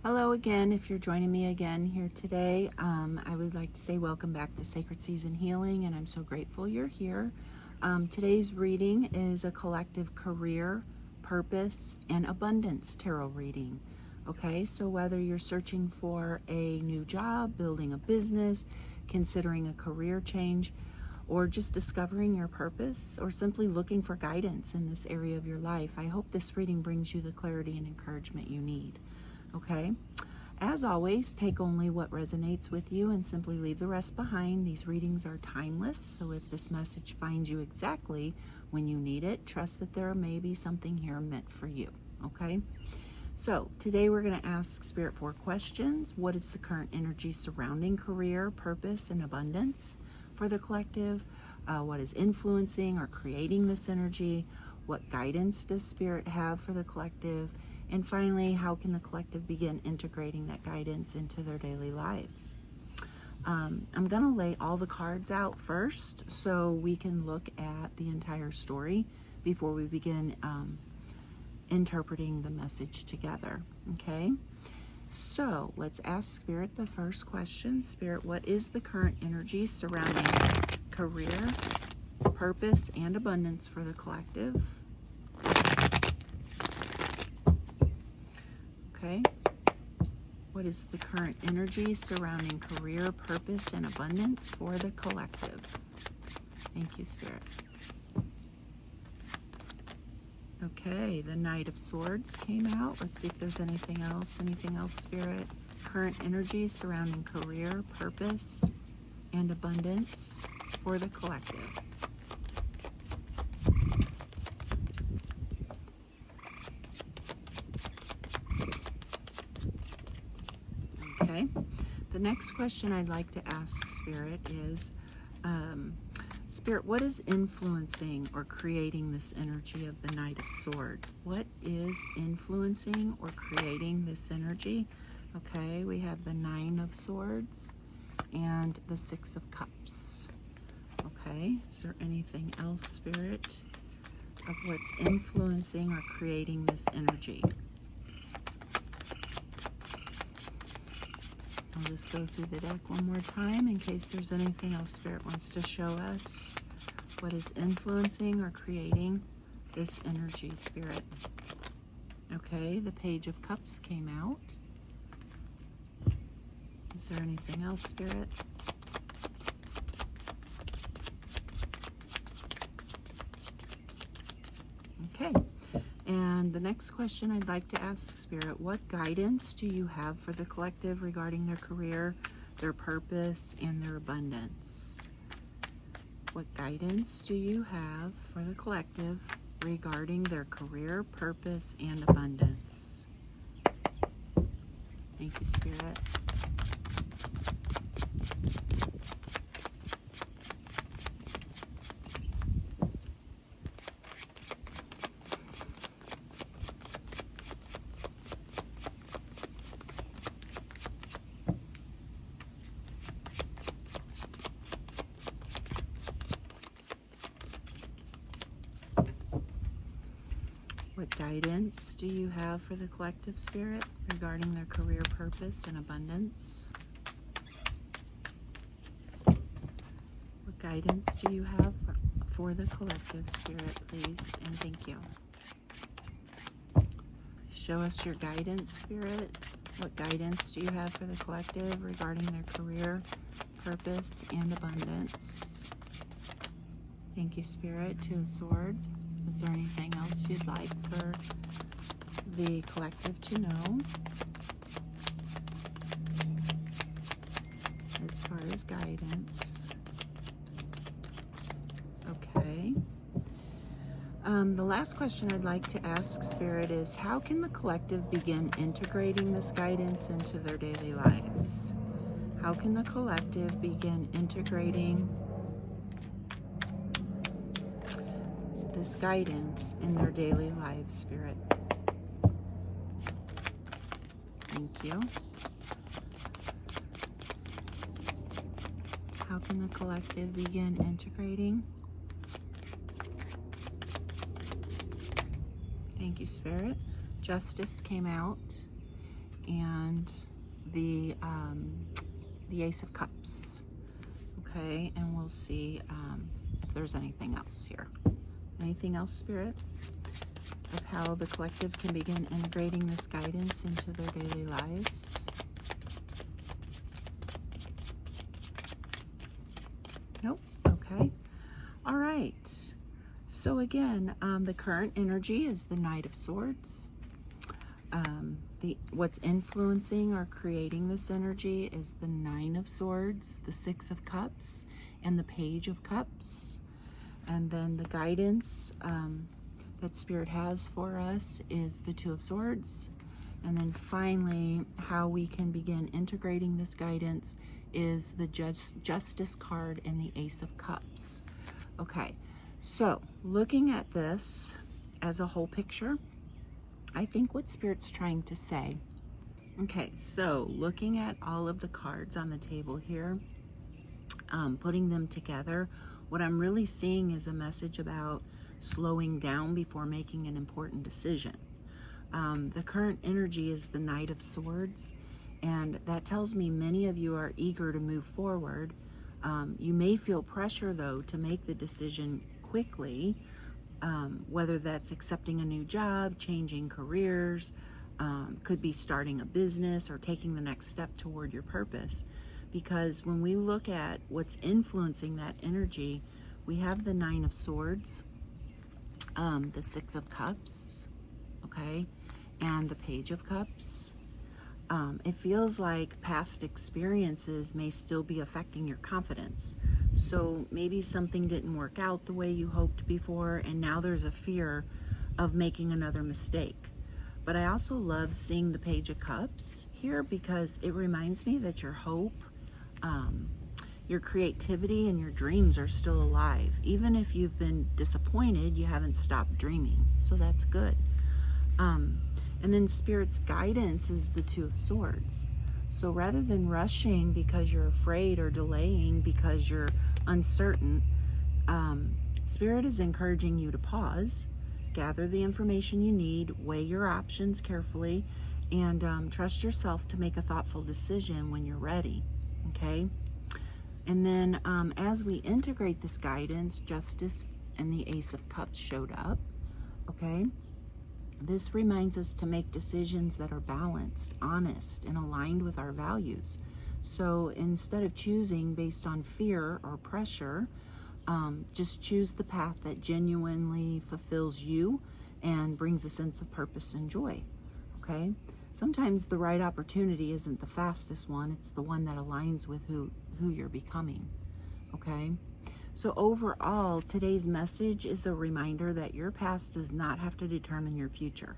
Hello again. If you're joining me again here today, I would like to say welcome back to Sacred Season Healing, and I'm so grateful you're here. Today's reading is a collective career, purpose, and abundance tarot reading. Okay, so whether you're searching for a new job, building a business, considering a career change, or just discovering your purpose, or simply looking for guidance in this area of your life, I hope this reading brings you the clarity and encouragement you need. Okay, as always, take only what resonates with you and simply leave the rest behind. These readings are timeless, so if this message finds you exactly when you need it, trust that there may be something here meant for you. Okay, so today we're going to ask Spirit 4 questions. What is the current energy surrounding career, purpose, and abundance for the collective? What is influencing or creating this energy? What guidance does Spirit have for the collective? And finally, how can the collective begin integrating that guidance into their daily lives? I'm going to lay all the cards out first so we can look at the entire story before we begin interpreting the message together. Okay, so let's ask Spirit the first question. Spirit, what is the current energy surrounding career, purpose, and abundance for the collective? Okay. What is the current energy surrounding career, purpose, and abundance for the collective? Thank you, Spirit. Okay, the Knight of Swords came out. Let's see if there's anything else. Anything else, Spirit? Current energy surrounding career, purpose, and abundance for the collective. Okay, the next question I'd like to ask Spirit is, Spirit, what is influencing or creating this energy of the Knight of Swords? What is influencing or creating this energy? Okay, we have the Nine of Swords and the Six of Cups. Okay, is there anything else, Spirit, of what's influencing or creating this energy? I'll just go through the deck one more time in case there's anything else Spirit wants to show us. What is influencing or creating this energy, Spirit? Okay, the Page of Cups came out. Is there anything else, Spirit? Okay. And the next question I'd like to ask Spirit, what guidance do you have for the collective regarding their career, their purpose, and their abundance? What guidance do you have for the collective regarding their career, purpose, and abundance? Thank you, Spirit. What guidance do you have for the collective, Spirit, regarding their career, purpose, and abundance? What guidance do you have for the collective, Spirit, please? And thank you. Show us your guidance, Spirit. What guidance do you have for the collective regarding their career, purpose, and abundance? Thank you, Spirit. Two of Swords. Is there anything else you'd like for the collective to know as far as guidance? Okay. The last question I'd like to ask Spirit is, how can the collective begin integrating this guidance into their daily lives? How can the collective begin integrating this guidance in their daily lives, Spirit? Thank you. How can the collective begin integrating? Thank you, Spirit. Justice came out, and the Ace of Cups. Okay, and we'll see if there's anything else here. Anything else, Spirit, of how the collective can begin integrating this guidance into their daily lives? Nope. Okay. All right. So again, the current energy is the Knight of Swords. What's influencing or creating this energy is the Nine of Swords, the Six of Cups, and the Page of Cups. And then the guidance that Spirit has for us is the Two of Swords. And then finally, how we can begin integrating this guidance is the Justice card and the Ace of Cups. Okay, so looking at this as a whole picture, I think what Spirit's trying to say. Okay, so looking at all of the cards on the table here, putting them together, what I'm really seeing is a message about slowing down before making an important decision. The current energy is the Knight of Swords, and that tells me many of you are eager to move forward. You may feel pressure, though, to make the decision quickly, whether that's accepting a new job, changing careers, could be starting a business or taking the next step toward your purpose. Because when we look at what's influencing that energy, we have the Nine of Swords, the Six of Cups, okay, and the Page of Cups. It feels like past experiences may still be affecting your confidence. So maybe something didn't work out the way you hoped before, and now there's a fear of making another mistake. But I also love seeing the Page of Cups here because it reminds me that your hope, your creativity, and your dreams are still alive. Even if you've been disappointed, you haven't stopped dreaming. So that's good. And then Spirit's guidance is the Two of Swords. So rather than rushing because you're afraid or delaying because you're uncertain, Spirit is encouraging you to pause, gather the information you need, weigh your options carefully, and trust yourself to make a thoughtful decision when you're ready, okay? And then as we integrate this guidance, Justice and the Ace of Cups showed up, okay? This reminds us to make decisions that are balanced, honest, and aligned with our values. So instead of choosing based on fear or pressure, just choose the path that genuinely fulfills you and brings a sense of purpose and joy, okay? Sometimes the right opportunity isn't the fastest one, it's the one that aligns with who you're becoming, okay? So overall, today's message is a reminder that your past does not have to determine your future.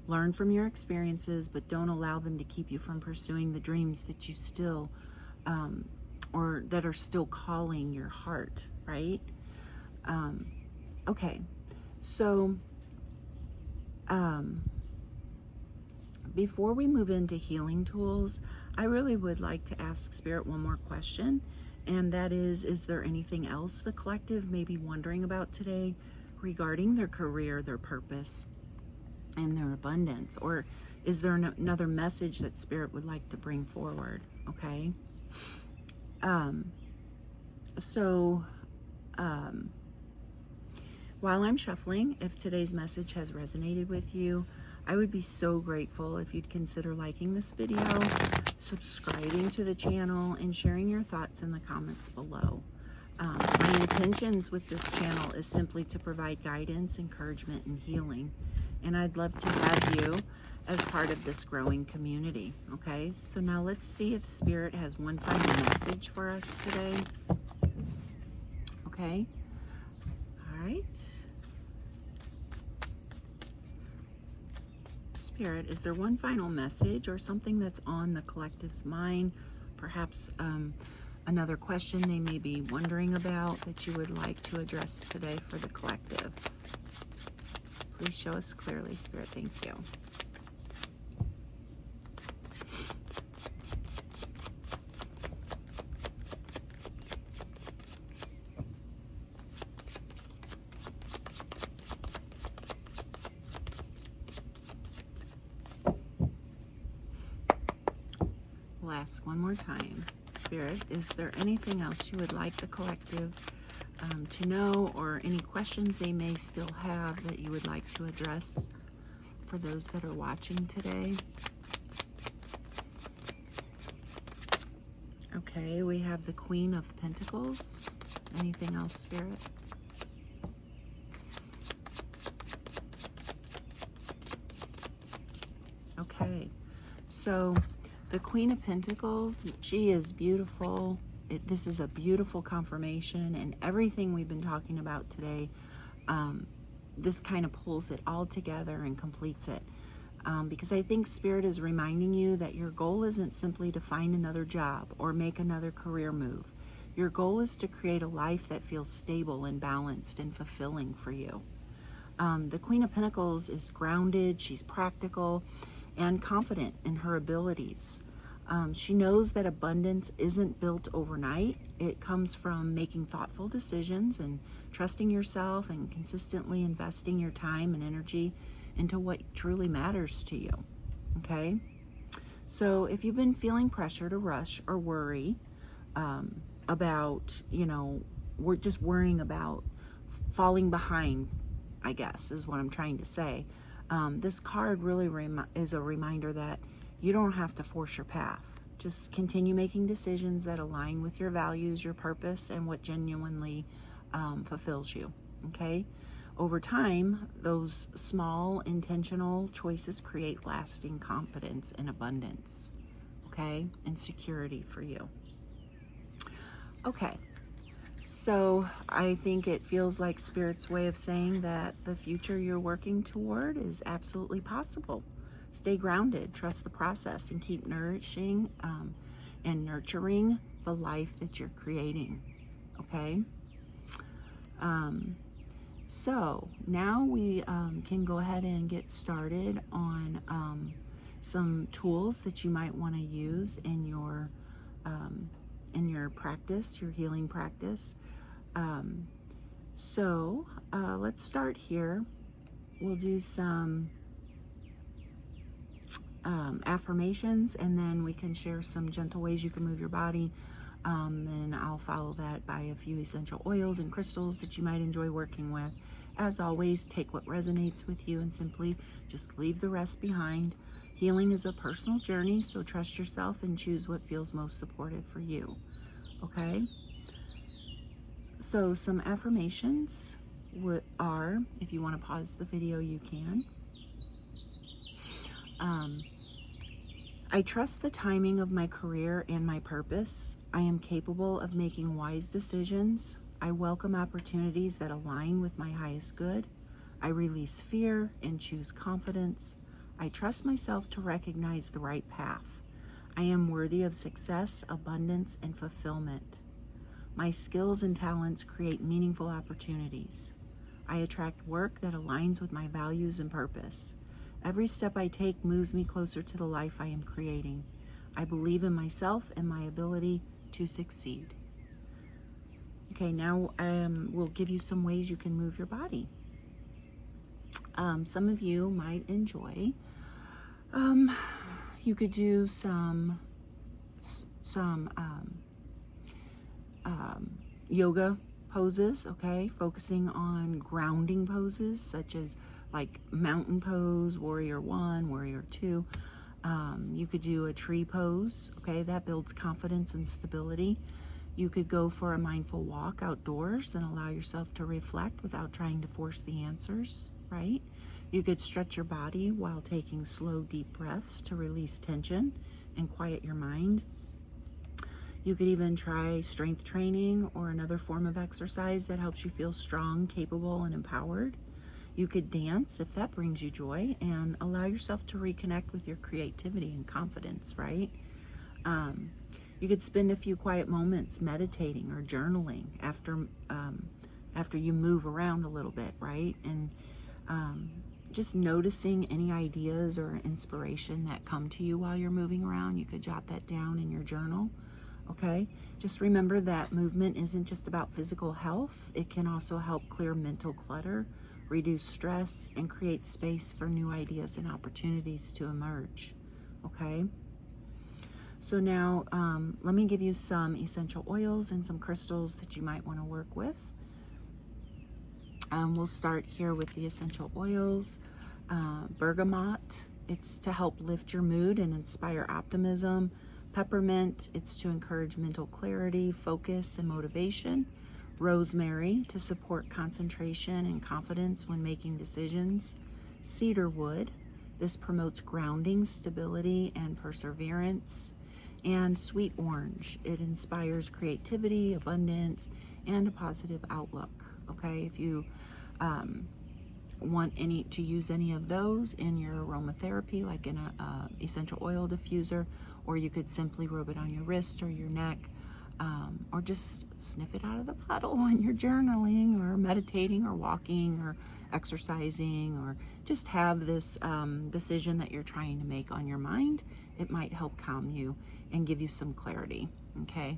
Learn from your experiences, but don't allow them to keep you from pursuing the dreams that you still, or that are still calling your heart, right? Okay, so before we move into healing tools, I really would like to ask Spirit one more question. And that is there anything else the collective may be wondering about today regarding their career, their purpose, and their abundance? Or is there another message that Spirit would like to bring forward? Okay. While I'm shuffling, if today's message has resonated with you, I would be so grateful if you'd consider liking this video, subscribing to the channel, and sharing your thoughts in the comments below. My intentions with this channel is simply to provide guidance, encouragement, and healing. And I'd love to have you as part of this growing community. Okay, so now let's see if Spirit has one final message for us today. Okay, all right. Spirit, is there one final message or something that's on the collective's mind? Perhaps another question they may be wondering about that you would like to address today for the collective? Please show us clearly, Spirit. Thank you. We'll ask one more time. Spirit, is there anything else you would like the collective to know, or any questions they may still have that you would like to address for those that are watching today? Okay, we have the Queen of Pentacles. Anything else, Spirit? Okay, so the Queen of Pentacles, she is beautiful. This is a beautiful confirmation, and everything we've been talking about today, this kind of pulls it all together and completes it. Because I think Spirit is reminding you that your goal isn't simply to find another job or make another career move. Your goal is to create a life that feels stable and balanced and fulfilling for you. The Queen of Pentacles is grounded, she's practical, and confident in her abilities. She knows that abundance isn't built overnight. It comes from making thoughtful decisions and trusting yourself and consistently investing your time and energy into what truly matters to you. Okay? So if you've been feeling pressure to rush or worry about, we're just worrying about falling behind, I guess is what I'm trying to say. This card really is a reminder that you don't have to force your path. Just continue making decisions that align with your values, your purpose, and what genuinely fulfills you, okay? Over time, those small, intentional choices create lasting confidence and abundance, okay? And security for you. Okay, so I think it feels like Spirit's way of saying that the future you're working toward is absolutely possible. Stay grounded, trust the process, and keep nourishing and nurturing the life that you're creating, okay? So now we can go ahead and get started on some tools that you might want to use in your practice, your healing practice. So let's start here. We'll do some affirmations, and then we can share some gentle ways you can move your body. And I'll follow that by a few essential oils and crystals that you might enjoy working with. As always, take what resonates with you and simply just leave the rest behind. Healing is a personal journey, so trust yourself and choose what feels most supportive for you. Okay? So some affirmations are, if you want to pause the video, you can. I trust the timing of my career and my purpose. I am capable of making wise decisions. I welcome opportunities that align with my highest good. I release fear and choose confidence. I trust myself to recognize the right path. I am worthy of success, abundance, and fulfillment. My skills and talents create meaningful opportunities. I attract work that aligns with my values and purpose. Every step I take moves me closer to the life I am creating. I believe in myself and my ability to succeed. Okay, now we'll give you some ways you can move your body. Some of you might enjoy, you could do some yoga poses, okay? Focusing on grounding poses such as like mountain pose, warrior 1, warrior 2. You could do a tree pose, okay? That builds confidence and stability. You could go for a mindful walk outdoors and allow yourself to reflect without trying to force the answers, right? You could stretch your body while taking slow, deep breaths to release tension and quiet your mind. You could even try strength training or another form of exercise that helps you feel strong, capable, and empowered. You could dance if that brings you joy, and allow yourself to reconnect with your creativity and confidence, right? You could spend a few quiet moments meditating or journaling after you move around a little bit, right? And just noticing any ideas or inspiration that come to you while you're moving around. You could jot that down in your journal, okay? Just remember that movement isn't just about physical health. It can also help clear mental clutter, reduce stress, and create space for new ideas and opportunities to emerge, okay? So now let me give you some essential oils and some crystals that you might want to work with. We'll start here with the essential oils. Bergamot, it's to help lift your mood and inspire optimism. Peppermint, it's to encourage mental clarity, focus, and motivation. Rosemary, to support concentration and confidence when making decisions. Cedarwood, this promotes grounding, stability, and perseverance. And sweet orange, it inspires creativity, abundance, and a positive outlook. Okay, if you want to use any of those in your aromatherapy, like in a essential oil diffuser, or you could simply rub it on your wrist or your neck, or just sniff it out of the bottle when you're journaling or meditating or walking or exercising, or just have this decision that you're trying to make on your mind. It might help calm you and give you some clarity. Okay.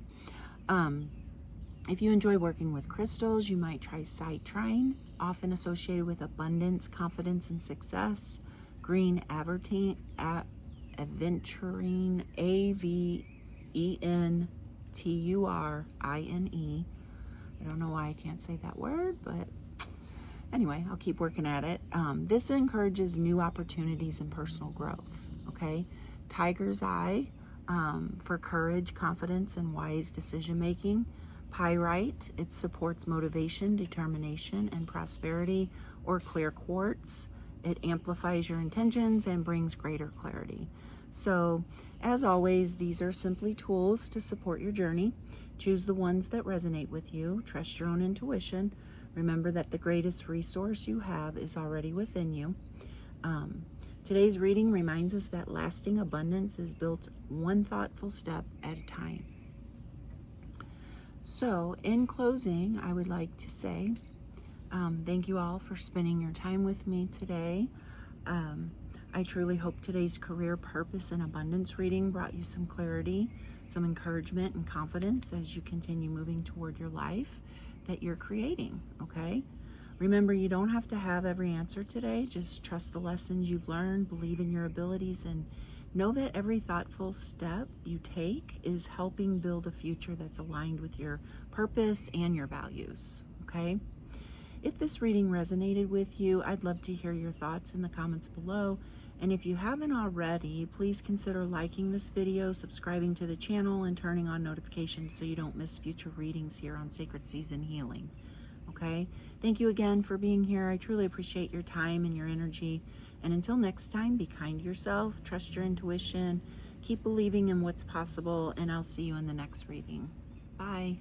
If you enjoy working with crystals, you might try citrine, often associated with abundance, confidence, and success. Green aventurine, aventurine. I don't know why I can't say that word, but anyway, I'll keep working at it. This encourages new opportunities and personal growth. Okay. Tiger's eye, for courage, confidence, and wise decision making. Pyrite, it supports motivation, determination, and prosperity. Or clear quartz, it amplifies your intentions and brings greater clarity. So, as always, these are simply tools to support your journey. Choose the ones that resonate with you. Trust your own intuition. Remember that the greatest resource you have is already within you. Today's reading reminds us that lasting abundance is built one thoughtful step at a time. So, in closing, I would like to say thank you all for spending your time with me today. I truly hope today's career, purpose, and abundance reading brought you some clarity, some encouragement, and confidence as you continue moving toward your life that you're creating, okay? Remember, you don't have to have every answer today. Just trust the lessons you've learned, believe in your abilities, and know that every thoughtful step you take is helping build a future that's aligned with your purpose and your values, okay? If this reading resonated with you, I'd love to hear your thoughts in the comments below. And if you haven't already, please consider liking this video, subscribing to the channel, and turning on notifications so you don't miss future readings here on Sacred Season Healing. Okay? Thank you again for being here. I truly appreciate your time and your energy. And until next time, be kind to yourself, trust your intuition, keep believing in what's possible, and I'll see you in the next reading. Bye.